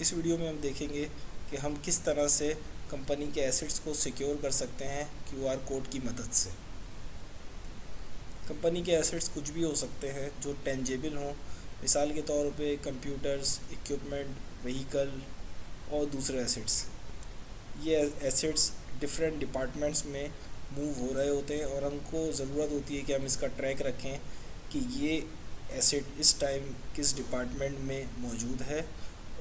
इस वीडियो में हम देखेंगे कि हम किस तरह से कंपनी के एसेट्स को सिक्योर कर सकते हैं क्यूआर कोड की मदद से। कंपनी के एसेट्स कुछ भी हो सकते हैं जो टेंजेबल हों, मिसाल के तौर पे कंप्यूटर्स, इक्विपमेंट, व्हीकल और दूसरे एसेट्स। ये एसेट्स डिफरेंट डिपार्टमेंट्स में मूव हो रहे होते हैं और हमको ज़रूरत होती है कि हम इसका ट्रैक रखें कि ये एसेट इस टाइम किस डिपार्टमेंट में मौजूद है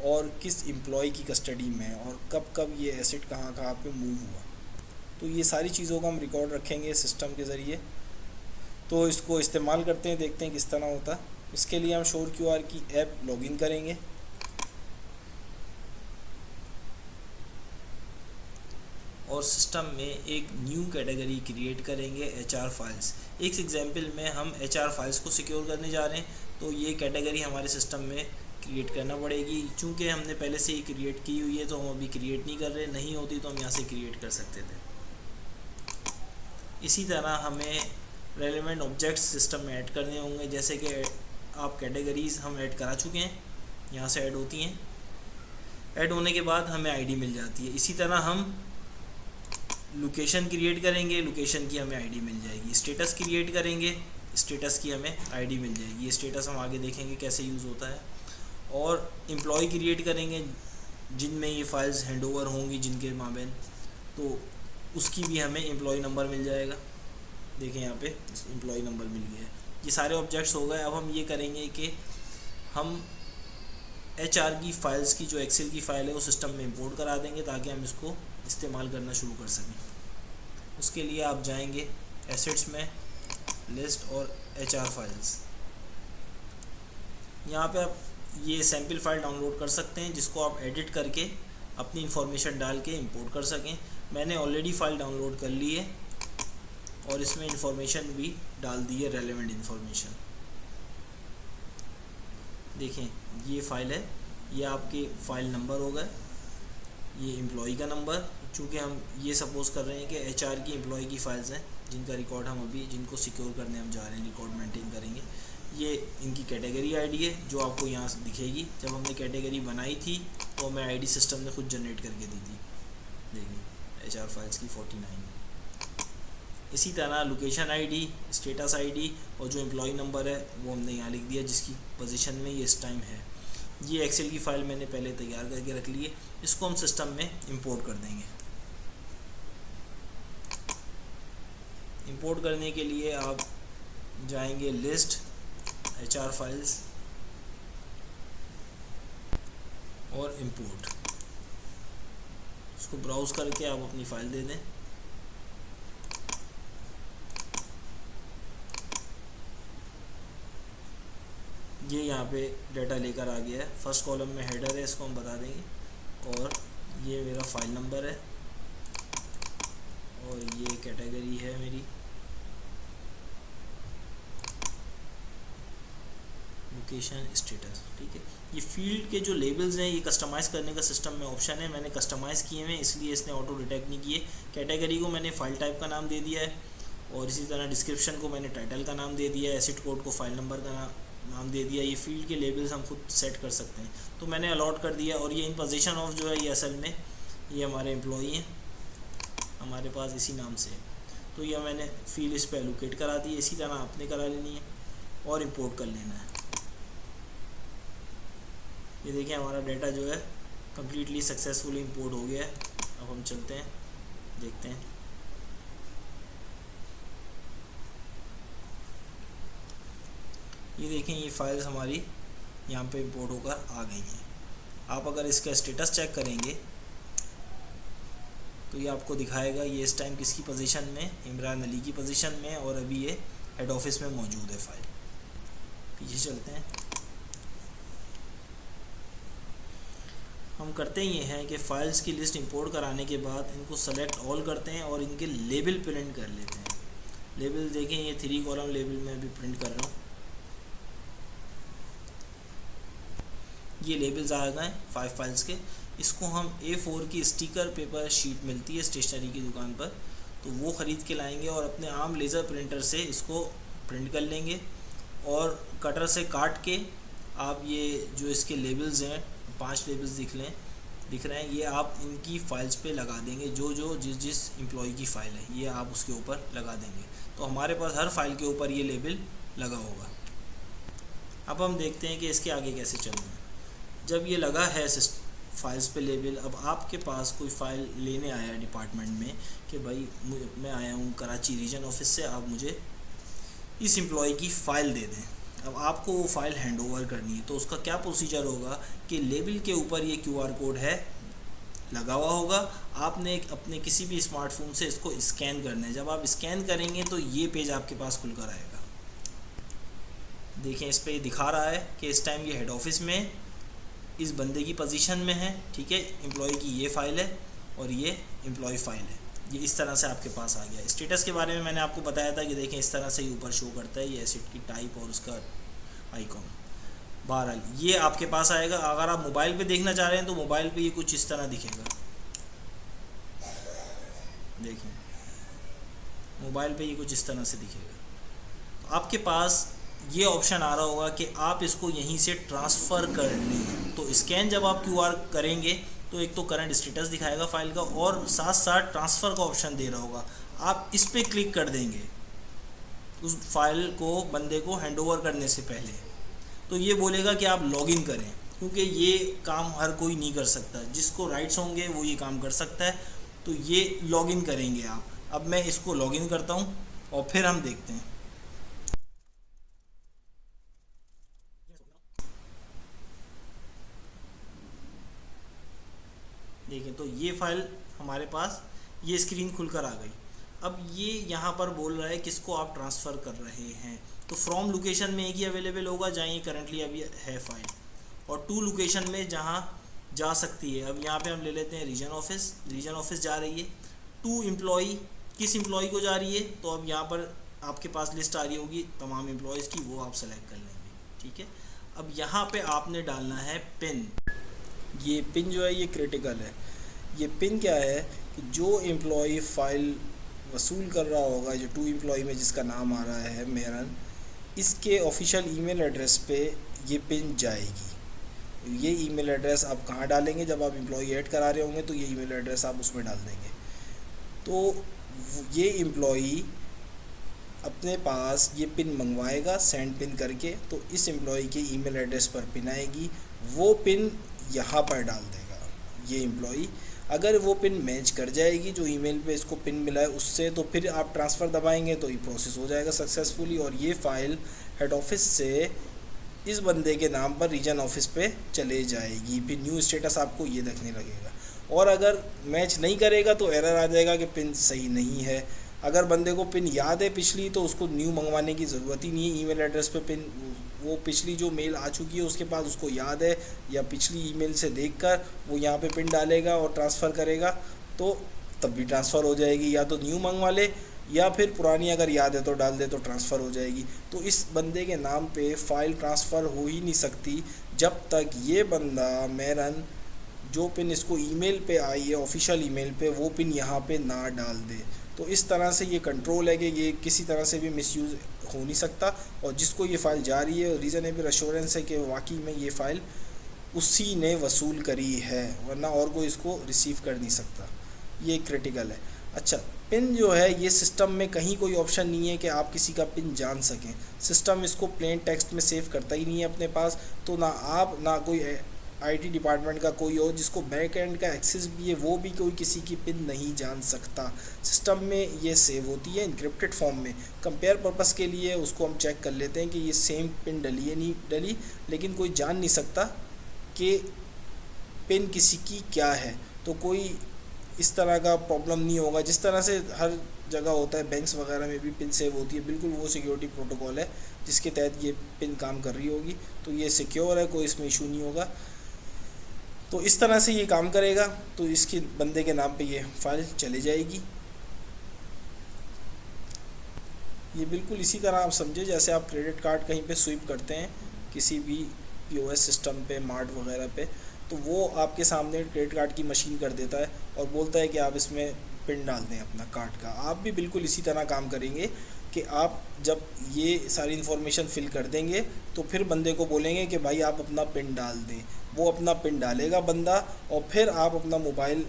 और किस एम्प्लॉय की कस्टडी में है और कब कब ये एसेट कहाँ कहाँ पे मूव हुआ। तो ये सारी चीज़ों का हम रिकॉर्ड रखेंगे सिस्टम के ज़रिए। तो इसको इस्तेमाल करते हैं, देखते हैं किस तरह होता है। इसके लिए हम श्योर क्यूआर की ऐप लॉगिन करेंगे और सिस्टम में एक न्यू कैटेगरी क्रिएट करेंगे एचआर फाइल्स। एक एग्जांपल में हम एचआर फाइल्स को सिक्योर करने जा रहे हैं, तो ये कैटेगरी हमारे सिस्टम में क्रिएट करना पड़ेगी। चूँकि हमने पहले से ही क्रिएट की हुई है तो हम अभी क्रिएट नहीं कर रहे, नहीं होती तो हम यहाँ से क्रिएट कर सकते थे। इसी तरह हमें रेलेवेंट ऑब्जेक्ट्स सिस्टम में ऐड करने होंगे, जैसे कि आप कैटेगरीज़ हम ऐड करा चुके हैं, यहाँ से ऐड होती हैं। ऐड होने के बाद हमें आईडी मिल जाती है। इसी तरह हम लोकेशन क्रिएट करेंगे, लोकेशन की हमें आईडी मिल जाएगी। स्टेटस क्रिएट करेंगे, स्टेटस की हमें आईडी मिल जाएगी। ये स्टेटस हम आगे देखेंगे कैसे यूज़ होता है। और एम्प्लॉय क्रिएट करेंगे जिनमें ये फाइल्स हैंडओवर होंगी जिनके माबेन, तो उसकी भी हमें एम्प्लॉय नंबर मिल जाएगा। देखें यहाँ पे एम्प्लॉय नंबर मिल गया है। ये सारे ऑब्जेक्ट्स हो गए। अब हम ये करेंगे कि हम एचआर की फ़ाइल्स की जो एक्सेल की फ़ाइल है वो सिस्टम में इंपोर्ट करा देंगे ताकि हम इसको इस्तेमाल करना शुरू कर सकें। उसके लिए आप जाएंगे एसेट्स में, लिस्ट और एचआर फाइल्स। यहाँ पे आप ये सैम्पल फाइल डाउनलोड कर सकते हैं जिसको आप एडिट करके अपनी इंफॉर्मेशन डाल के इंपोर्ट कर सकें। मैंने ऑलरेडी फ़ाइल डाउनलोड कर ली है और इसमें इंफॉर्मेशन भी डाल दी है, रेलेवेंट इंफॉर्मेशन। देखें ये फ़ाइल है, ये आपके फ़ाइल नंबर होगा, ये एम्प्लॉई का नंबर। चूँकि हम ये सपोज़ कर रहे हैं कि एचआर की एम्प्लॉई की फ़ाइल्स हैं जिनका रिकॉर्ड हम अभी जिनको सिक्योर करने हम जा रहे हैं, रिकॉर्ड मेंटेन करेंगे। ये इनकी कैटेगरी आईडी है जो आपको यहाँ से दिखेगी। जब हमने कैटेगरी बनाई थी तो हमें आईडी सिस्टम ने खुद जनरेट करके दी थी। देखिए एचआर फाइल्स की 49। इसी तरह लोकेशन आईडी, स्टेटस आईडी और जो एम्प्लॉई नंबर है वो हमने यहाँ लिख दिया जिसकी पोजीशन में ये इस टाइम है। ये एक्सेल की फ़ाइल मैंने पहले तैयार करके रख ली है। इसको हम सिस्टम में इंपोर्ट कर देंगे। इंपोर्ट करने के लिए आप जाएंगे लिस्ट, एचआर फाइल्स और इंपोर्ट। इसको ब्राउज़ करके आप अपनी फ़ाइल दे दें। ये यहाँ पे डाटा लेकर आ गया है। फर्स्ट कॉलम में हेडर है, इसको हम बता देंगे, और ये मेरा फ़ाइल नंबर है और ये कैटेगरी है मेरी, लोकेशन, स्टेटस। ठीक है। ये फील्ड के जो लेबल्स हैं ये कस्टमाइज़ करने का सिस्टम में ऑप्शन है। मैंने कस्टमाइज़ किए हैं इसलिए इसने ऑटो डिटेक्ट नहीं किए। कैटेगरी को मैंने फ़ाइल टाइप का नाम दे दिया है और इसी तरह डिस्क्रिप्शन को मैंने टाइटल का नाम दे दिया है, एसेट कोड को फ़ाइल नंबर का नाम दे दिया। ये फील्ड के लेबल्स हम खुद सेट कर सकते हैं, तो मैंने अलॉट कर दिया। और ये इन पोजीशन ऑफ जो है ये असल में ये हमारे एम्प्लॉई हैं, हमारे पास इसी नाम से, तो ये मैंने फील्ड इस पर एलोकेट करा दी है। इसी तरह आपने करा लेनी है और इंपोर्ट कर लेना है। ये देखिए हमारा डाटा जो है कम्प्लीटली सक्सेसफुली इंपोर्ट हो गया है। अब हम चलते हैं, देखते हैं। ये देखें ये फाइल्स हमारी यहाँ पे इंपोर्ट होकर आ गई हैं। आप अगर इसका स्टेटस चेक करेंगे तो ये आपको दिखाएगा ये इस टाइम किसकी पोजीशन में, इमरान अली की पोजीशन में, और अभी ये हेड ऑफिस में मौजूद है फाइल। पीछे चलते हैं। हम करते ये हैं कि फ़ाइल्स की लिस्ट इंपोर्ट कराने के बाद इनको सेलेक्ट ऑल करते हैं और इनके लेबल प्रिंट कर लेते हैं। लेबल देखें ये 3 कॉलम लेबल में अभी प्रिंट कर रहा हूँ। ये लेबल्स आ गए 5 फाइल्स के। इसको हम A4 की स्टिकर पेपर शीट मिलती है स्टेशनरी की दुकान पर, तो वो ख़रीद के लाएंगे और अपने आम लेज़र प्रिंटर से इसको प्रिंट कर लेंगे और कटर से काट के आप ये जो इसके लेबल्स हैं 5 लेबल्स दिख रहे हैं, ये आप इनकी फाइल्स पे लगा देंगे, जो जिस एम्प्लॉय की फ़ाइल है ये आप उसके ऊपर लगा देंगे, तो हमारे पास हर फाइल के ऊपर ये लेबल लगा होगा। अब हम देखते हैं कि इसके आगे कैसे चलना है। जब ये लगा है फाइल्स पे लेबल, अब आपके पास कोई फ़ाइल लेने आया है डिपार्टमेंट में कि भाई मैं आया हूँ कराची रीजन ऑफिस से, आप मुझे इस एम्प्लॉय की फ़ाइल दे दें। अब आपको वो फ़ाइल हैंड ओवर करनी है, तो उसका क्या प्रोसीजर होगा कि लेबल के ऊपर ये QR कोड है लगा हुआ होगा, आपने अपने किसी भी स्मार्टफोन से इसको स्कैन करना है। जब आप स्कैन करेंगे तो ये पेज आपके पास खुलकर आएगा। देखें, इस पे दिखा रहा है कि इस टाइम ये हेड ऑफिस में इस बंदे की पोजीशन में है, ठीक है, एम्प्लॉय की ये फ़ाइल है और ये एम्प्लॉय फ़ाइल है, ये इस तरह से आपके पास आ गया। स्टेटस के बारे में मैंने आपको बताया था कि देखें इस तरह से ही ऊपर शो करता है ये एसिड की टाइप और उसका आइकॉन। बहरहाल ये आपके पास आएगा। अगर आप मोबाइल पे देखना चाह रहे हैं तो मोबाइल पे ये कुछ इस तरह दिखेगा। देखिए मोबाइल पे ये कुछ इस तरह से दिखेगा। तो आपके पास ये ऑप्शन आ रहा होगा कि आप इसको यहीं से ट्रांसफ़र कर लें। तो स्कैन जब आप QR करेंगे तो एक तो करंट स्टेटस दिखाएगा फ़ाइल का और साथ साथ ट्रांसफ़र का ऑप्शन दे रहा होगा। आप इस पर क्लिक कर देंगे उस फाइल को बंदे को हैंडओवर करने से पहले, तो ये बोलेगा कि आप लॉगिन करें, क्योंकि ये काम हर कोई नहीं कर सकता, जिसको राइट्स होंगे वो ये काम कर सकता है। तो ये लॉगिन करेंगे आप। अब मैं इसको लॉगिन करता हूँ और फिर हम देखते हैं। देखिए तो ये फ़ाइल हमारे पास, ये स्क्रीन खुलकर आ गई। अब ये यहाँ पर बोल रहा है किसको आप ट्रांसफ़र कर रहे हैं। तो फ्रॉम लोकेशन में एक ही अवेलेबल होगा जहाँ ये करंटली अभी है फ़ाइल, और टू लोकेशन में जहाँ जा सकती है। अब यहाँ पे हम ले लेते हैं रीजन ऑफिस जा रही है। टू एम्प्लॉई, किस एम्प्लॉई को जा रही है, तो अब यहाँ पर आपके पास लिस्ट आ रही होगी तमाम एम्प्लॉयज़ की, वो आप सेलेक्ट कर लेंगे, ठीक है। अब यहाँ पे आपने डालना है पिन। ये पिन जो है ये क्रिटिकल है। ये पिन क्या है कि जो एम्प्लॉई फ़ाइल वसूल कर रहा होगा, जो टू एम्प्लॉई में जिसका नाम आ रहा है मेरन, इसके ऑफिशियल ईमेल एड्रेस पे ये पिन जाएगी। ये ईमेल एड्रेस आप कहाँ डालेंगे, जब आप एम्प्लॉई ऐड करा रहे होंगे तो ये ईमेल एड्रेस आप उसमें डाल देंगे। तो ये एम्प्लॉई अपने पास ये पिन मंगवाएगा सेंड पिन करके, तो इस एम्प्लॉई के ईमेल एड्रेस पर पिन आएगी, वो पिन यहाँ पर डाल देगा ये एम्प्लॉई। अगर वो पिन मैच कर जाएगी जो ईमेल पे इसको पिन मिला है उससे, तो फिर आप ट्रांसफ़र दबाएंगे तो ये प्रोसेस हो जाएगा सक्सेसफुली, और ये फ़ाइल हेड ऑफिस से इस बंदे के नाम पर रीजन ऑफिस पे चले जाएगी। फिर न्यू स्टेटस आपको ये देखने लगेगा, और अगर मैच नहीं करेगा तो एरर आ जाएगा कि पिन सही नहीं है। अगर बंदे को पिन याद है पिछली, तो उसको न्यू मंगवाने की ज़रूरत ही नहीं है। ईमेल एड्रेस पे पिन, वो पिछली जो मेल आ चुकी है उसके पास उसको याद है, या पिछली ईमेल से देखकर वो यहाँ पे पिन डालेगा और ट्रांसफ़र करेगा, तो तब भी ट्रांसफ़र हो जाएगी। या तो न्यू मंगवा ले, या फिर पुरानी अगर याद है तो डाल दे तो ट्रांसफ़र हो जाएगी। तो इस बंदे के नाम पे फ़ाइल ट्रांसफ़र हो ही नहीं सकती जब तक ये बंदा मेरन जो पिन इसको ईमेल पे आई है ऑफिशियल ईमेल पे, वो पिन यहाँ पे ना डाल दे। तो इस तरह से ये कंट्रोल है कि ये किसी तरह से भी मिसयूज़ हो नहीं सकता, और जिसको ये फ़ाइल जा रही है रीज़नेबल एश्योरेंस है कि वाकई में ये फ़ाइल उसी ने वसूल करी है, वरना और कोई इसको रिसीव कर नहीं सकता। ये क्रिटिकल है। अच्छा, पिन जो है ये सिस्टम में कहीं कोई ऑप्शन नहीं है कि आप किसी का पिन जान सकें। सिस्टम इसको प्लेन टेक्स्ट में सेव करता ही नहीं है अपने पास, तो ना आप ना कोई IT डिपार्टमेंट का कोई हो जिसको बैक एंड का एक्सेस भी है, वो भी कोई किसी की पिन नहीं जान सकता। सिस्टम में ये सेव होती है इनक्रिप्टेड फॉर्म में। कंपेयर पर्पस के लिए उसको हम चेक कर लेते हैं कि ये सेम पिन डली है नहीं डली, लेकिन कोई जान नहीं सकता कि पिन किसी की क्या है। तो कोई इस तरह का प्रॉब्लम नहीं होगा, जिस तरह से हर जगह होता है बैंक्स वगैरह में भी पिन सेव होती है, बिल्कुल वो सिक्योरिटी प्रोटोकॉल है जिसके तहत ये पिन काम कर रही होगी। तो ये सिक्योर है, कोई इसमें इशू नहीं होगा। तो इस तरह से ये काम करेगा, तो इसके बंदे के नाम पे ये फ़ाइल चली जाएगी। ये बिल्कुल इसी तरह आप समझे जैसे आप क्रेडिट कार्ड कहीं पे स्वीप करते हैं किसी भी POS सिस्टम पे, मार्ट वगैरह पे, तो वो आपके सामने क्रेडिट कार्ड की मशीन कर देता है और बोलता है कि आप इसमें पिन डाल दें अपना कार्ड का। आप भी बिल्कुल इसी तरह काम करेंगे कि आप जब ये सारी इन्फॉर्मेशन फिल कर देंगे तो फिर बंदे को बोलेंगे कि भाई आप अपना पिन डाल दें। वो अपना पिन डालेगा बंदा, और फिर आप अपना मोबाइल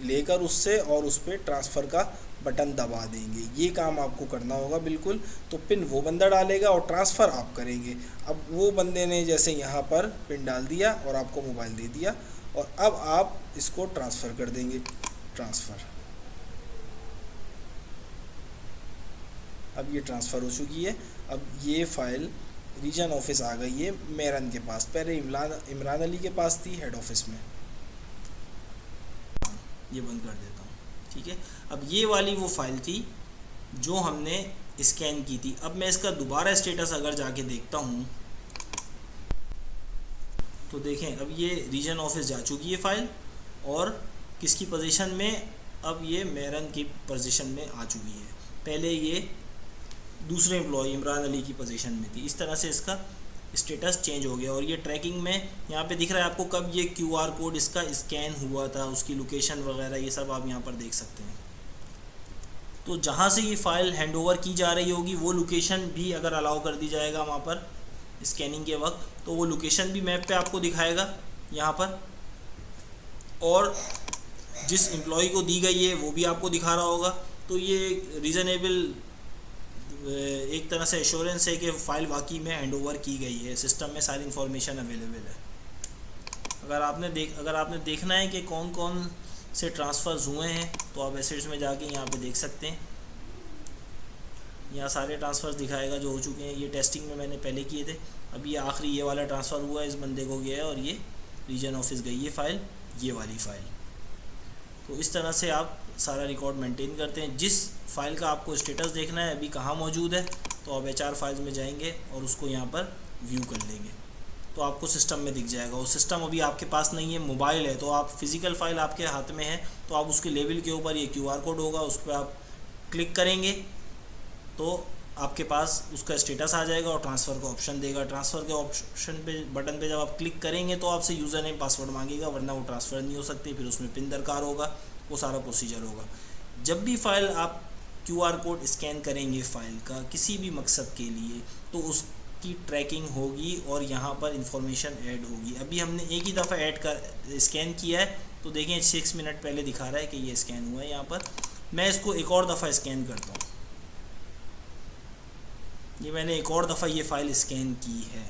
लेकर उससे और उस पर ट्रांसफ़र का बटन दबा देंगे। ये काम आपको करना होगा बिल्कुल। तो पिन वो बंदा डालेगा और ट्रांसफ़र आप करेंगे। अब वो बंदे ने जैसे यहाँ पर पिन डाल दिया और आपको मोबाइल दे दिया, और अब आप इसको ट्रांसफ़र कर देंगे। ट्रांसफ़र, अब ये ट्रांसफ़र हो चुकी है। अब ये फ़ाइल रीजन ऑफिस आ गई है मेरन के पास, पहले इमरान अली के पास थी हेड ऑफिस में। ये बंद कर देता हूँ, ठीक है। अब ये वाली वो फाइल थी जो हमने स्कैन की थी। अब मैं इसका दोबारा स्टेटस अगर जाके देखता हूँ तो देखें अब ये रीजन ऑफिस जा चुकी है फाइल, और किसकी पोजीशन में, अब ये मेरन की पोजीशन में आ चुकी है। पहले ये दूसरे एम्प्लॉय इमरान अली की पोजीशन में थी। इस तरह से इसका स्टेटस चेंज हो गया। और ये ट्रैकिंग में यहाँ पे दिख रहा है आपको कब ये QR कोड इसका स्कैन हुआ था, उसकी लोकेशन वगैरह ये सब आप यहाँ पर देख सकते हैं। तो जहाँ से ये फ़ाइल हैंडओवर की जा रही होगी वो लोकेशन भी अगर अलाउ कर दी जाएगा वहाँ पर स्कैनिंग के वक्त, तो वो लोकेशन भी मैप पे आपको दिखाएगा यहाँ पर, और जिस एम्प्लॉय को दी गई है वो भी आपको दिखा रहा होगा। तो ये रीज़नेबल एक तरह से एश्योरेंस है कि फ़ाइल वाकई में हैंडओवर की गई है, सिस्टम में सारी इन्फॉर्मेशन अवेलेबल है। अगर आपने देखना है कि कौन कौन से ट्रांसफ़र्स हुए हैं तो आप एसेट्स में जाके यहाँ पे देख सकते हैं। यहाँ सारे ट्रांसफ़र्स दिखाएगा जो हो चुके हैं। ये टेस्टिंग में मैंने पहले किए थे। अब ये आखिरी ये वाला ट्रांसफ़र हुआ है, इस बंदे को गया है, और ये रीजन ऑफिस गई है फ़ाइल, ये वाली फ़ाइल। तो इस तरह से आप सारा रिकॉर्ड मेंटेन करते हैं। जिस फ़ाइल का आपको स्टेटस देखना है अभी कहाँ मौजूद है, तो आप HR फाइल्स में जाएंगे और उसको यहाँ पर व्यू कर लेंगे तो आपको सिस्टम में दिख जाएगा। और सिस्टम अभी आपके पास नहीं है, मोबाइल है, तो आप फिज़िकल फ़ाइल आपके हाथ में है, तो आप उसके लेबल के ऊपर ये QR कोड होगा, उस पर आप क्लिक करेंगे तो आपके पास उसका स्टेटस आ जाएगा और ट्रांसफ़र का ऑप्शन देगा। ट्रांसफ़र के ऑप्शन पे बटन पे जब आप क्लिक करेंगे तो आपसे यूज़र नेम पासवर्ड मांगेगा, वरना वो ट्रांसफ़र नहीं हो सकती। फिर उसमें पिन दरकार होगा, वो सारा प्रोसीजर होगा। जब भी फ़ाइल आप QR कोड स्कैन करेंगे फ़ाइल का किसी भी मकसद के लिए, तो उसकी ट्रैकिंग होगी और यहाँ पर इंफॉर्मेशन ऐड होगी। अभी हमने एक ही दफ़ा ऐड कर स्कैन किया है, तो देखें 6 मिनट पहले दिखा रहा है कि ये स्कैन हुआ है यहाँ पर। मैं इसको एक और दफ़ा स्कैन करता हूँ। ये मैंने एक और दफ़ा ये फ़ाइल स्कैन की है।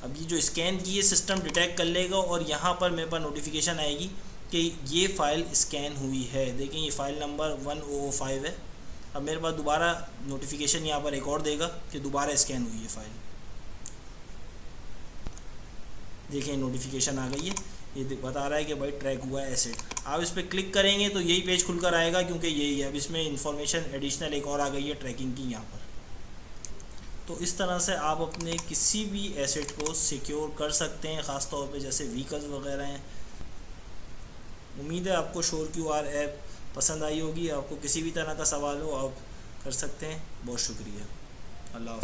अब ये जो स्कैन की है सिस्टम डिटेक्ट कर लेगा और यहाँ पर मेरे पास नोटिफिकेशन आएगी कि ये फ़ाइल स्कैन हुई है। देखें ये फ़ाइल नंबर 1005 है। अब मेरे पास दोबारा नोटिफिकेशन यहाँ पर एक और देगा कि दोबारा स्कैन हुई है फ़ाइल। देखें नोटिफिकेशन आ गई है, ये बता रहा है कि भाई ट्रैक हुआ है एसेट। आप इस पर क्लिक करेंगे तो यही पेज खुलकर आएगा, क्योंकि यही है। अब इसमें इंफॉर्मेशन एडिशनल एक और आ गई है ट्रैकिंग की यहाँ पर। तो इस तरह से आप अपने किसी भी एसेट को सिक्योर कर सकते हैं, ख़ास तौर पे जैसे व्हीकल्स वगैरह हैं। उम्मीद है आपको SureQR ऐप पसंद आई होगी। आपको किसी भी तरह का सवाल हो आप कर सकते हैं। बहुत शुक्रिया। अल्लाह।